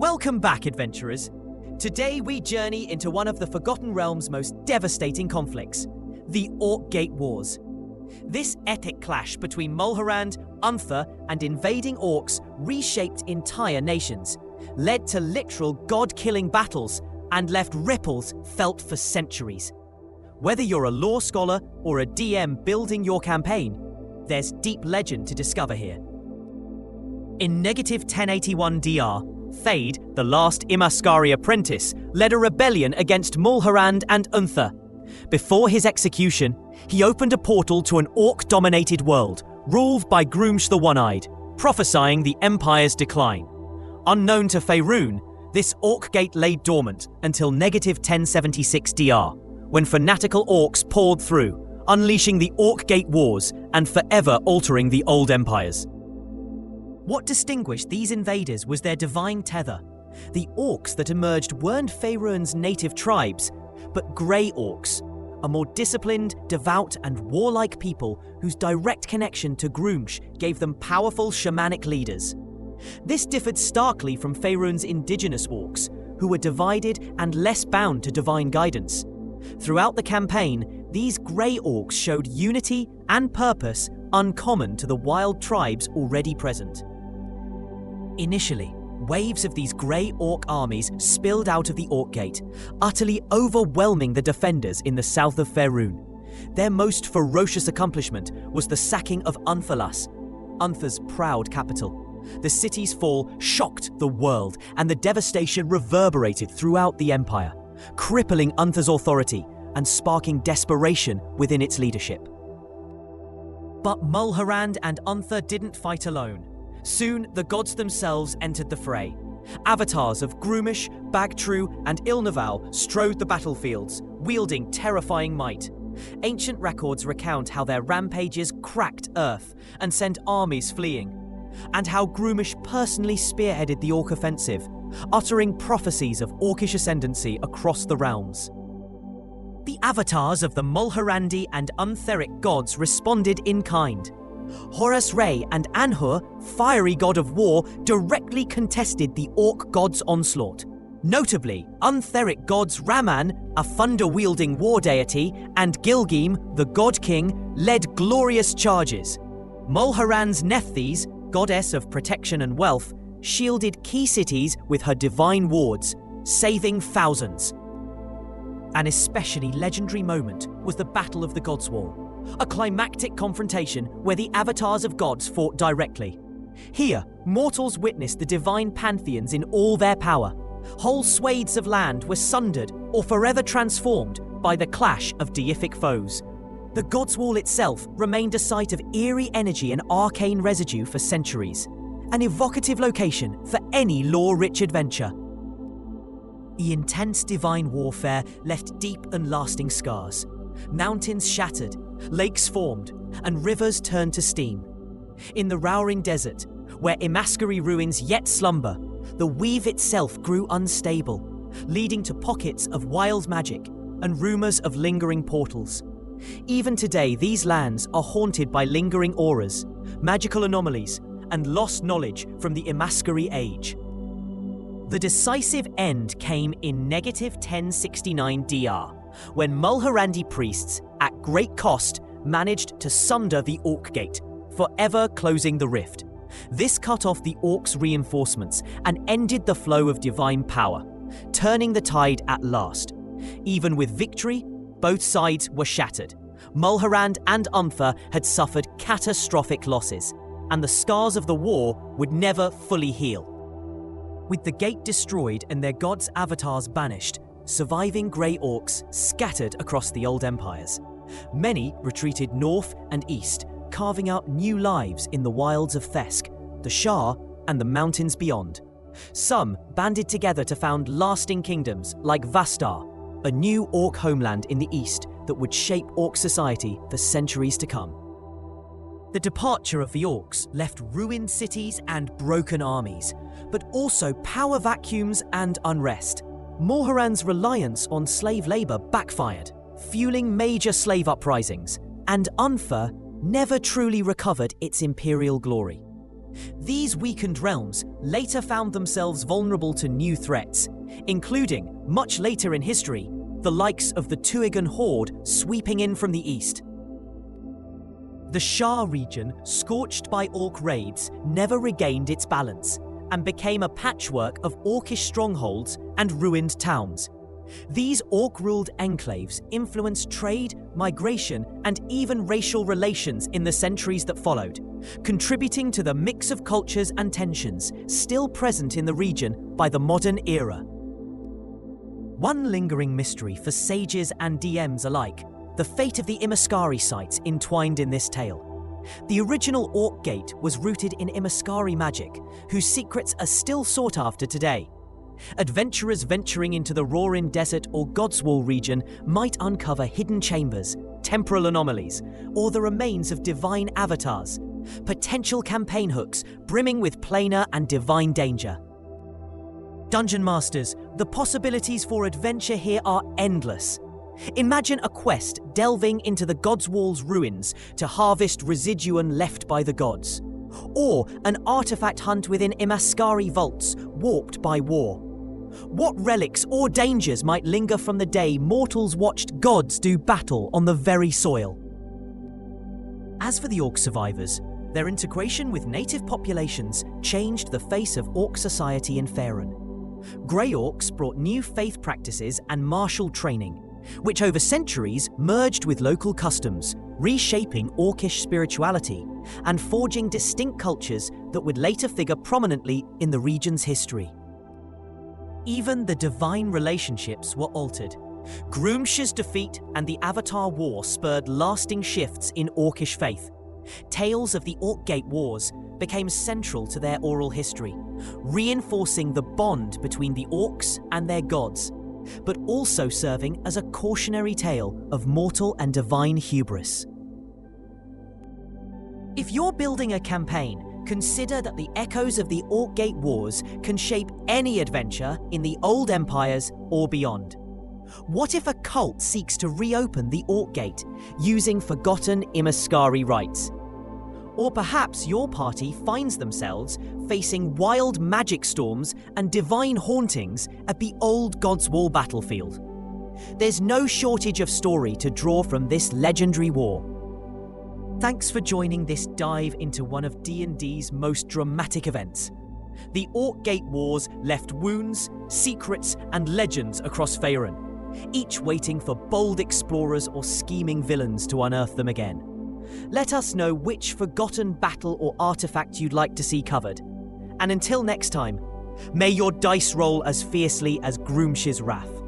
Welcome back, adventurers. Today we journey into one of the Forgotten Realm's most devastating conflicts, the Orcgate Wars. This epic clash between Mulhorand, Unther, and invading orcs reshaped entire nations, led to literal god-killing battles, and left ripples felt for centuries. Whether you're a lore scholar or a DM building your campaign, there's deep legend to discover here. In negative 1081 DR, Thade, the last Imaskari apprentice, led a rebellion against Mulhorand and Unther. Before his execution, he opened a portal to an orc-dominated world, ruled by Groomsh the One-Eyed, prophesying the Empire's decline. Unknown to Faerun, this Orcgate lay dormant until negative 1076 DR, when fanatical orcs poured through, unleashing the Orcgate Wars and forever altering the old empires. What distinguished these invaders was their divine tether. The orcs that emerged weren't Faerun's native tribes, but grey orcs, a more disciplined, devout, and warlike people whose direct connection to Groomsh gave them powerful shamanic leaders. This differed starkly from Faerun's indigenous orcs, who were divided and less bound to divine guidance. Throughout the campaign, these grey orcs showed unity and purpose uncommon to the wild tribes already present. Initially, waves of these grey orc armies spilled out of the Orcgate, utterly overwhelming the defenders in the south of Faerun. Their most ferocious accomplishment was the sacking of Unthalas, Unther's proud capital. The city's fall shocked the world, and the devastation reverberated throughout the empire, crippling Unther's authority and sparking desperation within its leadership. But Mulhorand and Unther didn't fight alone. Soon, the gods themselves entered the fray. Avatars of Groomish, Bagtru, and Ilnaval strode the battlefields, wielding terrifying might. Ancient records recount how their rampages cracked earth and sent armies fleeing, and how Groomish personally spearheaded the Orc offensive, uttering prophecies of Orcish ascendancy across the realms. The avatars of the Mulhorandi and Untheric gods responded in kind. Horus Ray and Anhur, fiery god of war, directly contested the Orc god's onslaught. Notably, Untheric gods Raman, a thunder-wielding war deity, and Gilgeem, the god king, led glorious charges. Mulhorand's Nephthys, goddess of protection and wealth, shielded key cities with her divine wards, saving thousands. An especially legendary moment was the Battle of the Gods' Wall, a climactic confrontation where the avatars of gods fought directly. Here, mortals witnessed the divine pantheons in all their power. Whole swathes of land were sundered or forever transformed by the clash of deific foes. The Gods' Wall itself remained a site of eerie energy and arcane residue for centuries, an evocative location for any lore-rich adventure. The intense divine warfare left deep and lasting scars. Mountains shattered, lakes formed, and rivers turned to steam. In the Rowering Desert, where Imaskari ruins yet slumber, the weave itself grew unstable, leading to pockets of wild magic and rumours of lingering portals. Even today, these lands are haunted by lingering auras, magical anomalies, and lost knowledge from the Imaskari age. The decisive end came in negative 1069 DR, when Mulhorandi priests, at great cost, managed to sunder the Orcgate, forever closing the rift. This cut off the orcs' reinforcements and ended the flow of divine power, turning the tide at last. Even with victory, both sides were shattered. Mulhorand and Unther had suffered catastrophic losses, and the scars of the war would never fully heal. With the gate destroyed and their gods' avatars banished, surviving grey orcs scattered across the old empires. Many retreated north and east, carving out new lives in the wilds of Thesk, the Shah, and the mountains beyond. Some banded together to found lasting kingdoms like Vastar, a new orc homeland in the east that would shape orc society for centuries to come. The departure of the orcs left ruined cities and broken armies, but also power vacuums and unrest. Mulhorand's reliance on slave labour backfired, fueling major slave uprisings, and Unther never truly recovered its imperial glory. These weakened realms later found themselves vulnerable to new threats, including, much later in history, the likes of the Tuigan horde sweeping in from the east. The Shah region, scorched by Orc raids, never regained its balance and became a patchwork of Orcish strongholds and ruined towns. These Orc-ruled enclaves influenced trade, migration, and even racial relations in the centuries that followed, contributing to the mix of cultures and tensions still present in the region by the modern era. One lingering mystery for sages and DMs alike: the fate of the Imaskari sites entwined in this tale. The original Orcgate was rooted in Imaskari magic, whose secrets are still sought after today. Adventurers venturing into the Roaring Desert or Godswall region might uncover hidden chambers, temporal anomalies, or the remains of divine avatars, potential campaign hooks brimming with planar and divine danger. Dungeon Masters, the possibilities for adventure here are endless. Imagine a quest delving into the Godswall's ruins to harvest residuum left by the gods, or an artifact hunt within Imaskari vaults warped by war. What relics or dangers might linger from the day mortals watched gods do battle on the very soil? As for the Orc survivors, their integration with native populations changed the face of Orc society in Faerun. Grey Orcs brought new faith practices and martial training, which over centuries merged with local customs, reshaping Orcish spirituality and forging distinct cultures that would later figure prominently in the region's history. Even the divine relationships were altered. Groomsha's defeat and the Avatar War spurred lasting shifts in Orcish faith. Tales of the Orcgate Wars became central to their oral history, reinforcing the bond between the Orcs and their gods, but also serving as a cautionary tale of mortal and divine hubris. If you're building a campaign, consider that the echoes of the Orcgate Wars can shape any adventure in the Old Empires or beyond. What if a cult seeks to reopen the Orcgate using forgotten Imaskari rites? Or perhaps your party finds themselves facing wild magic storms and divine hauntings at the old Godswall battlefield. There's no shortage of story to draw from this legendary war. Thanks for joining this dive into one of D&D's most dramatic events. The Orcgate Wars left wounds, secrets, and legends across Faerun, each waiting for bold explorers or scheming villains to unearth them again. Let us know which forgotten battle or artifact you'd like to see covered. And until next time, may your dice roll as fiercely as Groomsha's wrath.